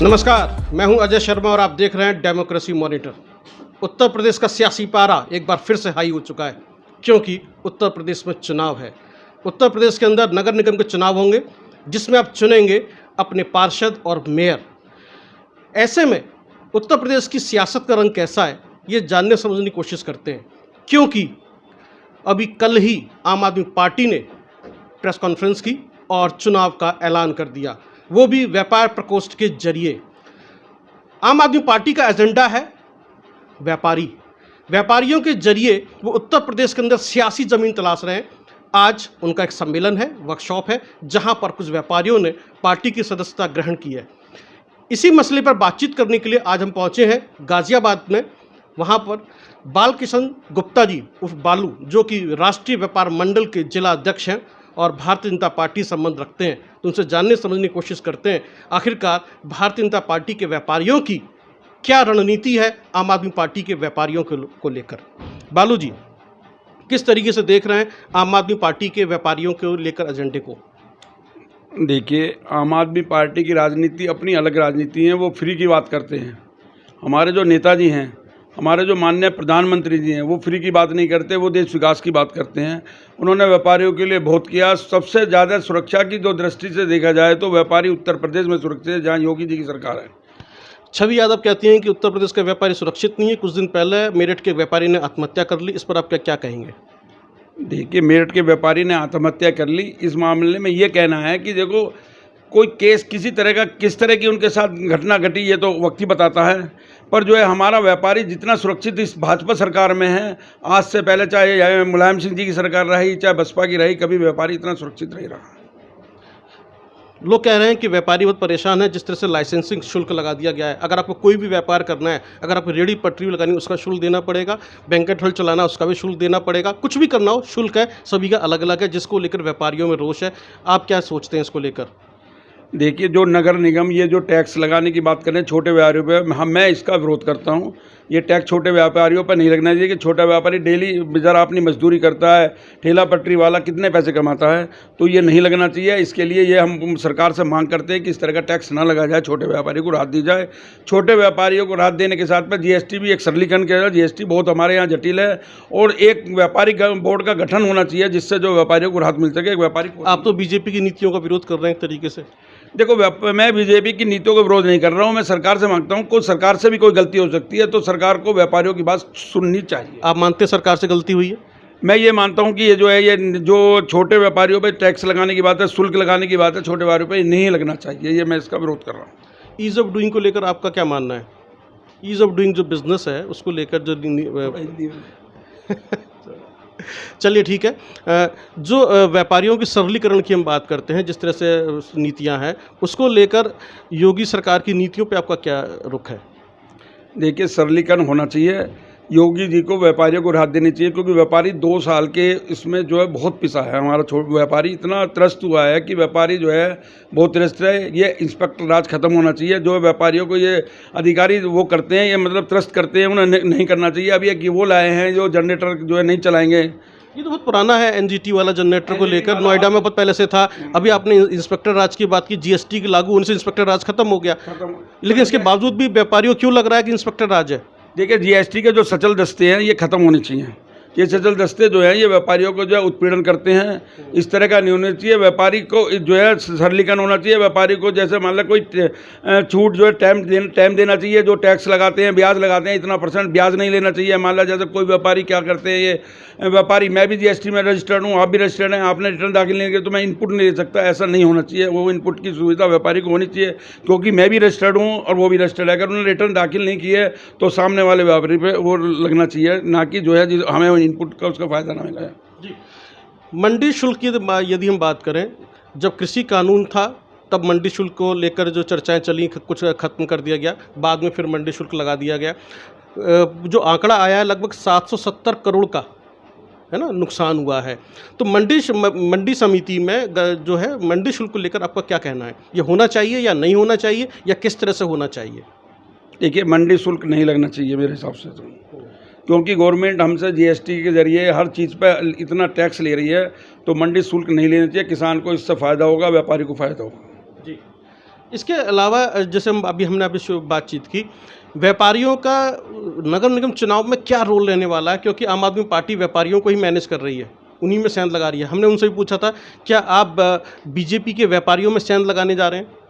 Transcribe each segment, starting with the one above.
नमस्कार, मैं हूं अजय शर्मा और आप देख रहे हैं डेमोक्रेसी मॉनिटर। उत्तर प्रदेश का सियासी पारा एक बार फिर से हाई हो चुका है क्योंकि उत्तर प्रदेश में चुनाव है। उत्तर प्रदेश के अंदर नगर निगम के चुनाव होंगे जिसमें आप चुनेंगे अपने पार्षद और मेयर। ऐसे में उत्तर प्रदेश की सियासत का रंग कैसा है ये जानने समझने की कोशिश करते हैं, क्योंकि अभी कल ही आम आदमी पार्टी ने प्रेस कॉन्फ्रेंस की और चुनाव का ऐलान कर दिया, वो भी व्यापार प्रकोष्ठ के जरिए। आम आदमी पार्टी का एजेंडा है व्यापारियों के जरिए वो उत्तर प्रदेश के अंदर सियासी ज़मीन तलाश रहे हैं। आज उनका एक सम्मेलन है, वर्कशॉप है, जहां पर कुछ व्यापारियों ने पार्टी की सदस्यता ग्रहण की है। इसी मसले पर बातचीत करने के लिए आज हम पहुंचे हैं गाजियाबाद में। वहां पर बालकिशन गुप्ता जी उर्फ बालू, जो कि राष्ट्रीय व्यापार मंडल के जिला अध्यक्ष हैं और भारतीय जनता पार्टी संबंध रखते हैं, तो उनसे जानने समझने की कोशिश करते हैं आखिरकार भारतीय जनता पार्टी के व्यापारियों की क्या रणनीति है आम आदमी पार्टी के व्यापारियों को लेकर। बालू जी, किस तरीके से देख रहे हैं आम आदमी पार्टी के व्यापारियों को लेकर एजेंडे को? देखिए, आम आदमी पार्टी की राजनीति अपनी अलग राजनीति है, वो फ्री की बात करते हैं। हमारे जो नेताजी हैं, हमारे जो माननीय प्रधानमंत्री जी हैं, वो फ्री की बात नहीं करते, वो देश विकास की बात करते हैं। उन्होंने व्यापारियों के लिए बहुत किया। सबसे ज़्यादा सुरक्षा की जो दृष्टि से देखा जाए तो व्यापारी उत्तर प्रदेश में सुरक्षित है, जहाँ योगी जी की सरकार है। छवि यादव कहती हैं कि उत्तर प्रदेश के व्यापारी सुरक्षित नहीं है। कुछ दिन पहले मेरठ के व्यापारी ने आत्महत्या कर ली, इस पर आप क्या कहेंगे? देखिए, मेरठ के व्यापारी ने आत्महत्या कर ली, इस मामले में ये कहना है कि देखो, कोई केस किसी तरह का, किस तरह की उनके साथ घटना घटी ये तो वक्त ही बताता है। पर जो है, हमारा व्यापारी जितना सुरक्षित इस भाजपा सरकार में है, आज से पहले चाहे मुलायम सिंह जी की सरकार रही, चाहे बसपा की रही, कभी व्यापारी इतना सुरक्षित नहीं रहा। लोग कह रहे हैं कि व्यापारी बहुत परेशान है जिस तरह से लाइसेंसिंग शुल्क लगा दिया गया है। अगर आपको कोई भी व्यापार करना है, अगर आपको रेहड़ी पटरी लगानी उसका शुल्क देना पड़ेगा, बैंकेट हॉल चलाना उसका भी शुल्क देना पड़ेगा, कुछ भी करना हो शुल्क है, सभी का अलग अलग है, जिसको लेकर व्यापारियों में रोष है। आप क्या सोचते हैं इसको लेकर? देखिए, जो नगर निगम ये जो टैक्स लगाने की बात कर रहे हैं छोटे व्यापारियों पर, मैं इसका विरोध करता हूँ। ये टैक्स छोटे व्यापारियों पर नहीं लगना चाहिए कि छोटा व्यापारी डेली बेचारा अपनी मजदूरी करता है, ठेला पटरी वाला कितने पैसे कमाता है, तो ये नहीं लगना चाहिए। इसके लिए ये हम सरकार से मांग करते हैं कि इस तरह का टैक्स ना लगा जाए, छोटे व्यापारी को राहत दी जाए। छोटे व्यापारियों को राहत देने के साथ में जीएसटी भी एक सरलीकरण किया जाए। जीएसटी बहुत हमारे यहाँ जटिल है और एक व्यापारी बोर्ड का गठन होना चाहिए जिससे जो व्यापारियों को राहत मिल सके। व्यापारी, आप तो बीजेपी की नीतियों का विरोध कर रहे हैं एक तरीके से। देखो, मैं बीजेपी की नीतियों का विरोध नहीं कर रहा हूँ, मैं सरकार से मांगता हूँ, कोई सरकार से भी कोई गलती हो सकती है तो सरकार को व्यापारियों की बात सुननी चाहिए। आप मानते हैं सरकार से गलती हुई है? मैं ये मानता हूँ कि ये जो छोटे व्यापारियों पे टैक्स लगाने की बात है, शुल्क लगाने की बात है, छोटे व्यापारियों पे नहीं लगना चाहिए, ये मैं इसका विरोध कर रहा हूँ। ईज़ ऑफ डूइंग को लेकर आपका क्या मानना है? ईज़ ऑफ डूइंग जो बिजनेस है उसको लेकर जो चलिए ठीक है। जो व्यापारियों की सरलीकरण की हम बात करते हैं, जिस तरह से नीतियां हैं, उसको लेकर योगी सरकार की नीतियों पे आपका क्या रुख है? देखिए, सरलीकरण होना चाहिए। योगी जी को व्यापारियों को राहत देनी चाहिए, क्योंकि व्यापारी 2 साल के इसमें जो है बहुत पिसा है। हमारा व्यापारी इतना त्रस्त हुआ है कि व्यापारी जो है बहुत त्रस्त है। ये इंस्पेक्टर राज खत्म होना चाहिए। जो व्यापारियों को ये अधिकारी वो करते हैं, ये मतलब त्रस्त करते हैं, उन्हें नहीं करना चाहिए। अभी एक वो लाए हैं जो जनरेटर जो है नहीं चलाएंगे। ये तो बहुत पुराना है, एनजीटी वाला जनरेटर को लेकर नोएडा में बहुत पहले से था। अभी आपने इंस्पेक्टर राज की बात की, जीएसटी के लागू होने से इंस्पेक्टर राज खत्म हो गया, लेकिन इसके बावजूद भी व्यापारियों क्यों लग रहा है कि इंस्पेक्टर राज है? देखिए, जीएसटी के जो सचल दस्ते हैं ये खत्म होने चाहिए। ये सचल दस्ते जो हैं ये व्यापारियों को जो है उत्पीड़न करते हैं, इस तरह का नहीं होना चाहिए। व्यापारी को जो है सरलीकरण होना चाहिए। व्यापारी को जैसे मान लो कोई छूट जो है टाइम देना चाहिए। जो टैक्स लगाते हैं, ब्याज लगाते हैं, इतना % ब्याज नहीं लेना चाहिए। मान लो जैसे कोई व्यापारी क्या करते हैं, ये व्यापारी, मैं भी जीएसटी में रजिस्टर्ड हूँ, आप भी रजिस्टर्ड हैं, आपने रिटर्न दाखिल नहीं किया तो मैं इनपुट नहीं ले सकता, ऐसा नहीं होना चाहिए। वो इनपुट की सुविधा व्यापारी को होनी चाहिए, क्योंकि मैं भी रजिस्टर्ड हूँ और वो भी रजिस्टर्ड है। अगर उन्होंने रिटर्न दाखिल नहीं किए तो सामने वाले व्यापारी पे वो लगना चाहिए, ना कि जो है हमें इनपुट का उसका फ़ायदा ना मिला जी। मंडी शुल्क की यदि हम बात करें, जब कृषि कानून था तब मंडी शुल्क को लेकर जो चर्चाएं चली, कुछ खत्म कर दिया गया, बाद में फिर मंडी शुल्क लगा दिया गया। जो आंकड़ा आया है लगभग 770 करोड़ का है ना नुकसान हुआ है। तो मंडी समिति में जो है मंडी शुल्क को लेकर आपका क्या कहना है? ये होना चाहिए या नहीं होना चाहिए, या किस तरह से होना चाहिए? देखिए, मंडी शुल्क नहीं लगना चाहिए मेरे हिसाब से तो, क्योंकि गवर्नमेंट हमसे जीएसटी के जरिए हर चीज़ पर इतना टैक्स ले रही है, तो मंडी शुल्क नहीं लेना चाहिए। किसान को इससे फ़ायदा होगा, व्यापारी को फ़ायदा होगा। जी। इसके अलावा जैसे हमने अभी बातचीत की, व्यापारियों का नगर निगम चुनाव में क्या रोल रहने वाला है, क्योंकि आम आदमी पार्टी व्यापारियों को ही मैनेज कर रही है, उन्हीं में सेंध लगा रही है। हमने उनसे भी पूछा था, क्या आप बीजेपी के व्यापारियों में सेंध लगाने जा रहे हैं?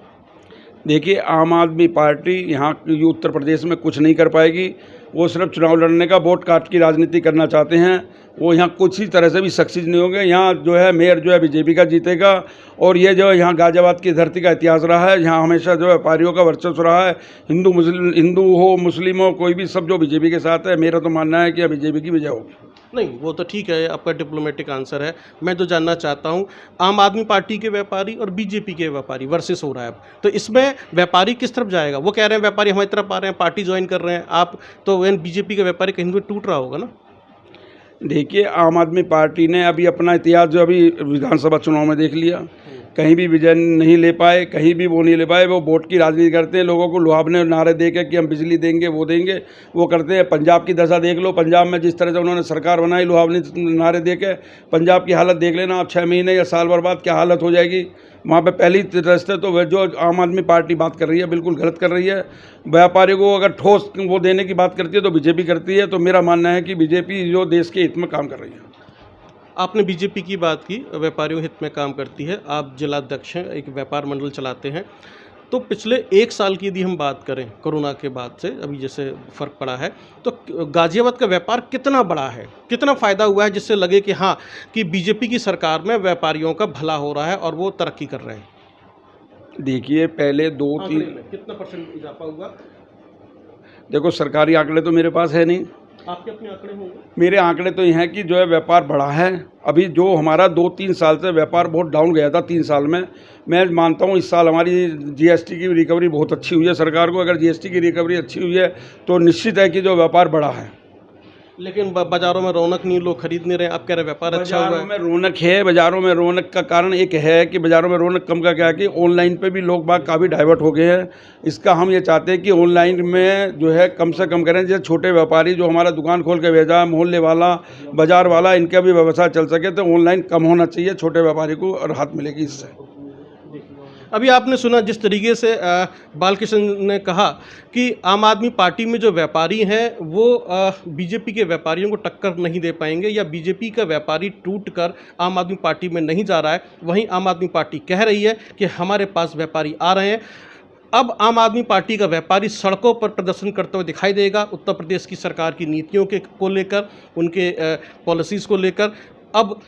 देखिए, आम आदमी पार्टी यहाँ की उत्तर प्रदेश में कुछ नहीं कर पाएगी। वो सिर्फ चुनाव लड़ने का वोट काट की राजनीति करना चाहते हैं। वो यहाँ कुछ ही तरह से भी सक्सेस नहीं होंगे। यहाँ जो है मेयर जो है बीजेपी का जीतेगा। और ये जो है यहाँ गाजियाबाद की धरती का इतिहास रहा है, यहाँ हमेशा जो है व्यापारियों का वर्चस्व रहा है। हिंदू हो, मुस्लिम हो, कोई भी सब जो बीजेपी के साथ है। मेरा तो मानना है कि बीजेपी की विजय होगी। नहीं, वो तो ठीक है, आपका डिप्लोमेटिक आंसर है। मैं जो जानना चाहता हूँ, आम आदमी पार्टी के व्यापारी और बीजेपी के व्यापारी वर्सेस हो रहा है अब, तो इसमें व्यापारी किस तरफ जाएगा? वो कह रहे हैं व्यापारी हमारी तरफ आ रहे हैं, पार्टी ज्वाइन कर रहे हैं, आप तो बीजेपी के व्यापारी कहीं भी टूट रहा होगा ना? देखिए, आम आदमी पार्टी ने अभी अपना इतिहास जो अभी विधानसभा चुनाव में देख लिया। कहीं भी विजय नहीं ले पाए, कहीं भी वो नहीं ले पाए। वो वोट की राजनीति करते हैं, लोगों को लुभावने नारे दे के कि हम बिजली देंगे, वो देंगे, वो करते हैं। पंजाब की दशा देख लो, पंजाब में जिस तरह से उन्होंने सरकार बनाई लुभावने नारे दे के, पंजाब की हालत देख लेना आप 6 महीने या साल भर बाद क्या हालत हो जाएगी। वहाँ पे पहली रास्ते तो वह जो आम आदमी पार्टी बात कर रही है बिल्कुल गलत कर रही है। व्यापारी को अगर ठोस वो देने की बात करती है तो बीजेपी करती है। तो मेरा मानना है कि बीजेपी जो देश के हित में काम कर रही है। आपने बीजेपी की बात की, व्यापारियों हित में काम करती है, आप जिलाध्यक्ष हैं, एक व्यापार मंडल चलाते हैं। तो पिछले 1 साल की यदि हम बात करें कोरोना के बाद से अभी जैसे फ़र्क पड़ा है, तो गाजियाबाद का व्यापार कितना बड़ा है, कितना फ़ायदा हुआ है जिससे लगे कि हाँ, कि बीजेपी की सरकार में व्यापारियों का भला हो रहा है और वो तरक्की कर रहे हैं? देखिए, पहले 2-3 कितना % इजाफा हुआ? देखो, सरकारी आंकड़े तो मेरे पास है नहीं। आपके अपने आंकड़े होंगे? मेरे आंकड़े तो ये हैं कि जो है व्यापार बढ़ा है। अभी जो हमारा 2-3 साल से व्यापार बहुत डाउन गया था 3 साल में, मैं मानता हूँ इस साल हमारी जीएसटी की रिकवरी बहुत अच्छी हुई है। सरकार को अगर जीएसटी की रिकवरी अच्छी हुई है तो निश्चित है कि जो व्यापार बढ़ा है। लेकिन बाज़ारों में रौनक नहीं, लोग खरीद नहीं रहे, आप कह रहे व्यापार अच्छा हुआ है। बाज़ारों में रौनक है। बाज़ारों में रौनक का कारण एक है कि बाज़ारों में रौनक कम का क्या है कि ऑनलाइन पे भी लोग बाग काफ़ी डाइवर्ट हो गए हैं। इसका हम ये चाहते हैं कि ऑनलाइन में जो है कम से कम करें। जैसे छोटे व्यापारी जो हमारा दुकान खोल के भेजा, मोहल्ले वाला, बाज़ार वाला, इनका भी व्यवसाय चल सके तो ऑनलाइन कम होना चाहिए। छोटे व्यापारी को और हाथ मिलेगी इससे। अभी आपने सुना जिस तरीके से बालकृष्ण ने कहा कि आम आदमी पार्टी में जो व्यापारी हैं वो बीजेपी के व्यापारियों को टक्कर नहीं दे पाएंगे, या बीजेपी का व्यापारी टूटकर आम आदमी पार्टी में नहीं जा रहा है। वहीं आम आदमी पार्टी कह रही है कि हमारे पास व्यापारी आ रहे हैं। अब आम आदमी पार्टी का व्यापारी सड़कों पर प्रदर्शन करते हुए दिखाई देगा, उत्तर प्रदेश की सरकार की नीतियों को लेकर, उनके पॉलिसीज़ को लेकर। अब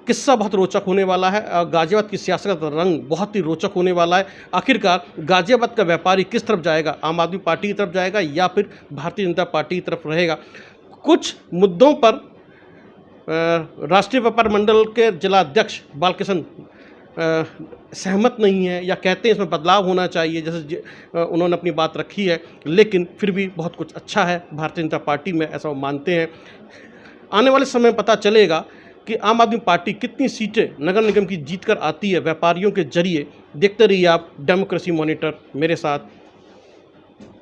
किस्सा बहुत रोचक होने वाला है। गाजियाबाद की सियासत का रंग बहुत ही रोचक होने वाला है। आखिरकार गाजियाबाद का व्यापारी किस तरफ जाएगा? आम आदमी पार्टी की तरफ जाएगा या फिर भारतीय जनता पार्टी की तरफ रहेगा? कुछ मुद्दों पर राष्ट्रीय व्यापार मंडल के जिलाध्यक्ष बालकृष्ण सहमत नहीं है, या कहते हैं इसमें बदलाव होना चाहिए, जैसे उन्होंने अपनी बात रखी है। लेकिन फिर भी बहुत कुछ अच्छा है भारतीय जनता पार्टी में, ऐसा वो मानते हैं। आने वाले समय में पता चलेगा कि आम आदमी पार्टी कितनी सीटें नगर निगम की जीत कर आती है व्यापारियों के जरिए। देखते रहिए आप डेमोक्रेसी मॉनिटर मेरे साथ।